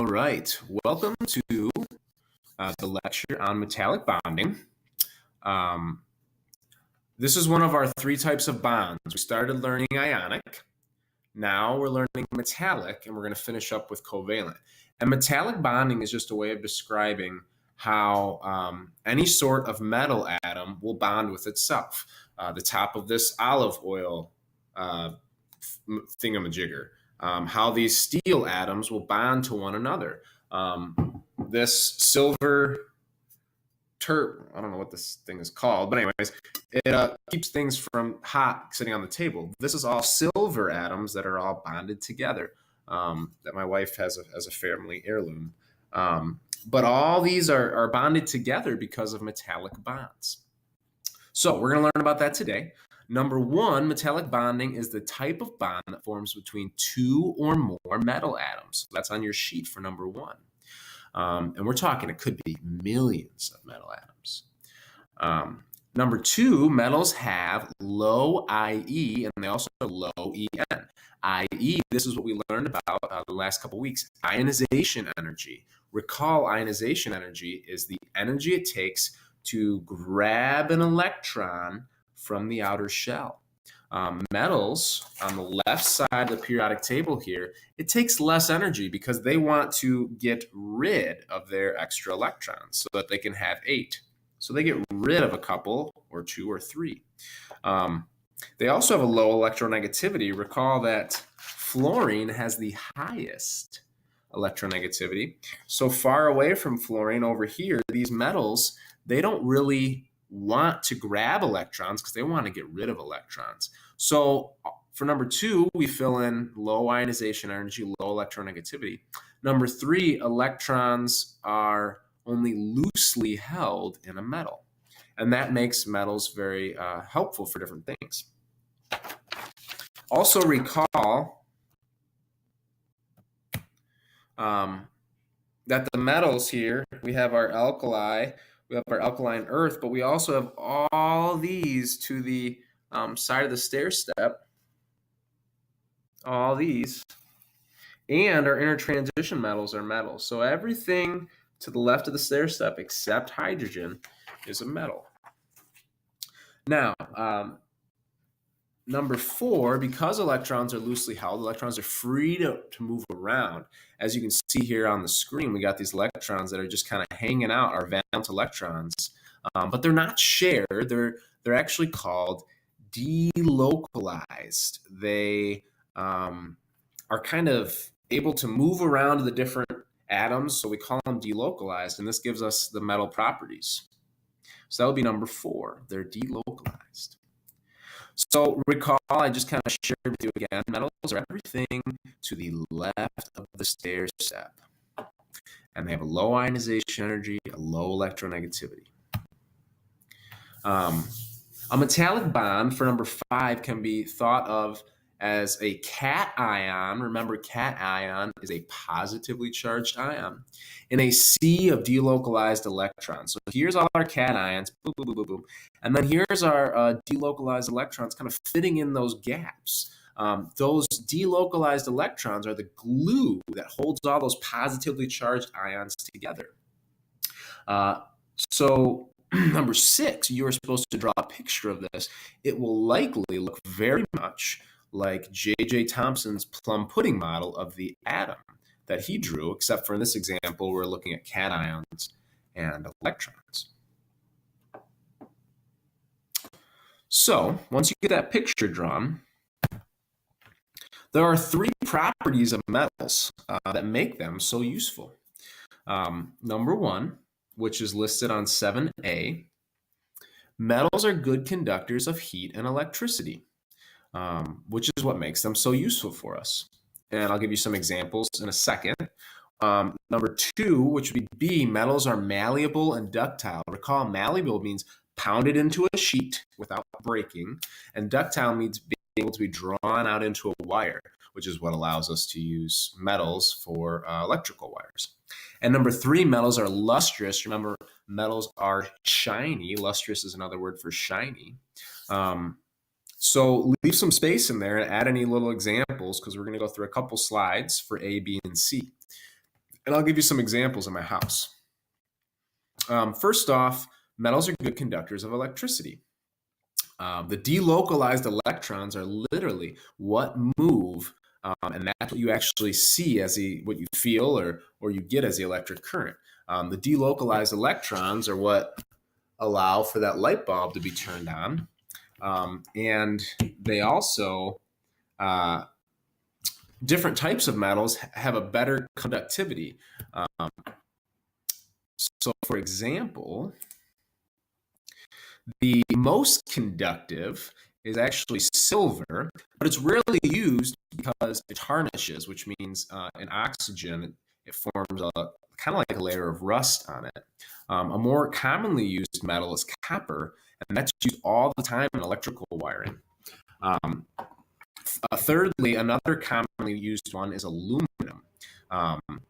All right, welcome to the lecture on metallic bonding. This is one of our three types of bonds. We started learning ionic. Now we're learning metallic, and we're going to finish up with covalent. And metallic bonding is just a way of describing how any sort of metal atom will bond with itself. The top of this olive oil thingamajigger. How these steel atoms will bond to one another. This silver I don't know what this thing is called, but anyways, it keeps things from hot sitting on the table. This is all silver atoms that are all bonded together that my wife has as a family heirloom. But all these are bonded together because of metallic bonds. So we're going to learn about that today. Number one, metallic bonding is the type of bond that forms between two or more metal atoms. That's on your sheet for number one. And we're talking, it could be millions of metal atoms. Number two, metals have low IE and they also have low EN. IE, this is what we learned about the last couple weeks, ionization energy. Recall, ionization energy is the energy it takes to grab an electron from the outer shell. Metals on the left side of the periodic table here, it takes less energy because they want to get rid of their extra electrons so that they can have 8. So they get rid of a couple or 2 or 3. They also have a low electronegativity. Recall that fluorine has the highest electronegativity. So far away from fluorine over here, these metals, they don't really want to grab electrons because they want to get rid of electrons. So for number two, we fill in low ionization energy, low electronegativity. Number three, electrons are only loosely held in a metal. And that makes metals very helpful for different things. Also recall that the metals here, we have our alkali, we have our alkaline earth, but we also have all these to the side of the stair step, all these, and our intertransition metals are metals. So everything to the left of the stair step except hydrogen is a metal. Now, number four, because electrons are loosely held, electrons are free to move around. As you can see here on the screen, we got these electrons that are just kind of hanging out, our valence electrons, but they're not shared. They're actually called delocalized. They are kind of able to move around to the different atoms, so we call them delocalized, and this gives us the metal properties. So that would be number four. They're delocalized. So recall, I just kind of shared with you again, metals are everything to the left of the stair step. And they have a low ionization energy, a low electronegativity. A metallic bond for number five can be thought of as a cation. Remember, cation is a positively charged ion in a sea of delocalized electrons. So here's all our cations, boom, boom, boom, boom, boom. And then here's our delocalized electrons kind of fitting in those gaps. Those delocalized electrons are the glue that holds all those positively charged ions together. So number six, you are supposed to draw a picture of this. It will likely look very much like J.J. Thomson's plum pudding model of the atom that he drew, except for in this example, we're looking at cations and electrons. So once you get that picture drawn, there are three properties of metals that make them so useful. Number one, which is listed on 7A, metals are good conductors of heat and electricity. Which is what makes them so useful for us. And I'll give you some examples in a second. Number two, which would be B, metals are malleable and ductile. Recall, malleable means pounded into a sheet without breaking, and ductile means being able to be drawn out into a wire, which is what allows us to use metals for electrical wires. And number three, metals are lustrous. Remember, metals are shiny. Lustrous is another word for shiny. So leave some space in there and add any little examples because we're going to go through a couple slides for A, B, and C. And I'll give you some examples in my house. First off, metals are good conductors of electricity. The delocalized electrons are literally what move, and that's what you actually see as what you feel or you get as the electric current. The delocalized electrons are what allow for that light bulb to be turned on, and they also different types of metals have a better conductivity. So, for example, the most conductive is actually silver, but it's rarely used because it tarnishes, which means in oxygen, it forms a kind of like a layer of rust on it. A more commonly used metal is copper, and that's used all the time in electrical wiring. Thirdly, another commonly used one is aluminum,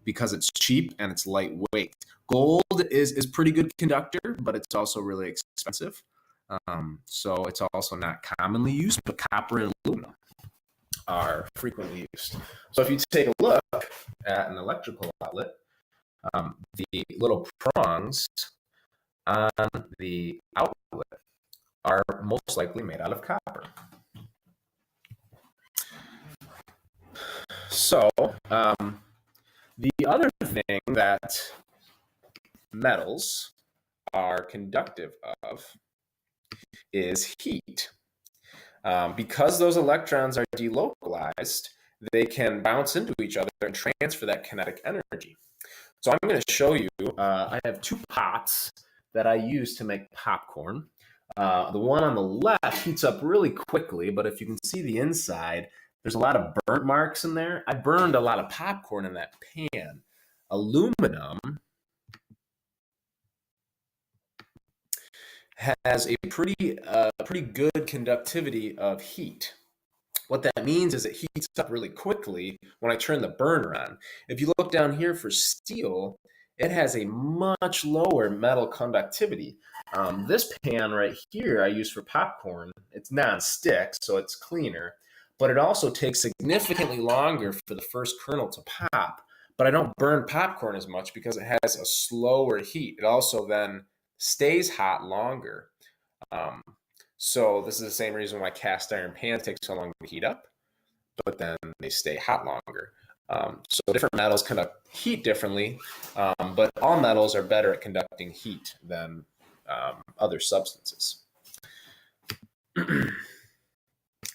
because it's cheap and it's lightweight. Gold is pretty good conductor, but it's also really expensive. So it's also not commonly used, but copper and aluminum are frequently used. So if you take a look at an electrical outlet, the little prongs on the outlet are most likely made out of copper. So the other thing that metals are conductive of is heat. Because those electrons are delocalized, they can bounce into each other and transfer that kinetic energy. So I'm going to show you, I have two pots that I use to make popcorn. The one on the left heats up really quickly, but if you can see the inside, there's a lot of burnt marks in there. I burned a lot of popcorn in that pan. Aluminum has a pretty good conductivity of heat. What that means is it heats up really quickly when I turn the burner on. If you look down here for steel, it has a much lower metal conductivity. This pan right here I use for popcorn. It's non-stick, so it's cleaner, but it also takes significantly longer for the first kernel to pop. But I don't burn popcorn as much because it has a slower heat. It also then stays hot longer. So this is the same reason why cast iron pans take so long to heat up, but then they stay hot longer. So different metals conduct heat differently, but all metals are better at conducting heat than other substances.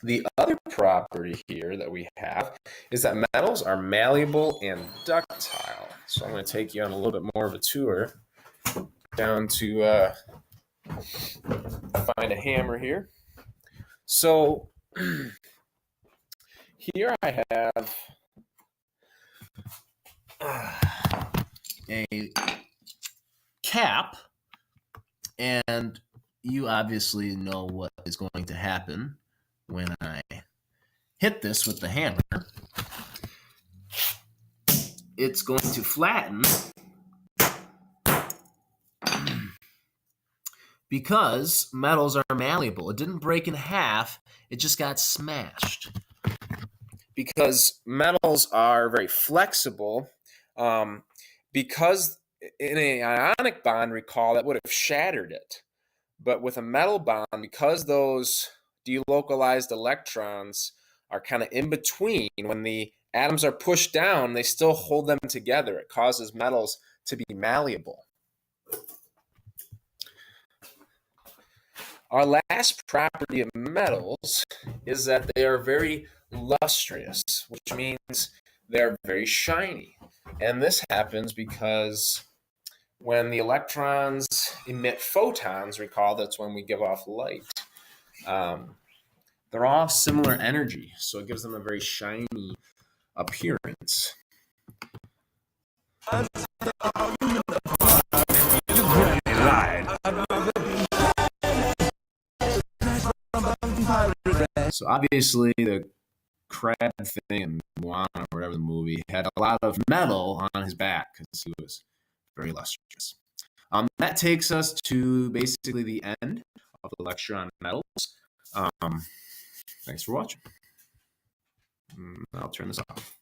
The other property here that we have is that metals are malleable and ductile. So I'm going to take you on a little bit more of a tour down to find a hammer here. So here I have a cap, and you obviously know what is going to happen when I hit this with the hammer. It's going to flatten because metals are malleable. It didn't break in half, it just got smashed. Because metals are very flexible, because in an ionic bond, recall, that would have shattered it. But with a metal bond, because those delocalized electrons are kind of in between, when the atoms are pushed down, they still hold them together. It causes metals to be malleable. Our last property of metals is that they are very lustrous, which means they're very shiny. And this happens because when the electrons emit photons, recall that's when we give off light, they're all similar energy, so it gives them a very shiny appearance. So obviously the crab thing in Moana, or whatever the movie, had a lot of metal on his back because he was very lustrous. That takes us to basically the end of the lecture on metals. Thanks for watching. I'll turn this off.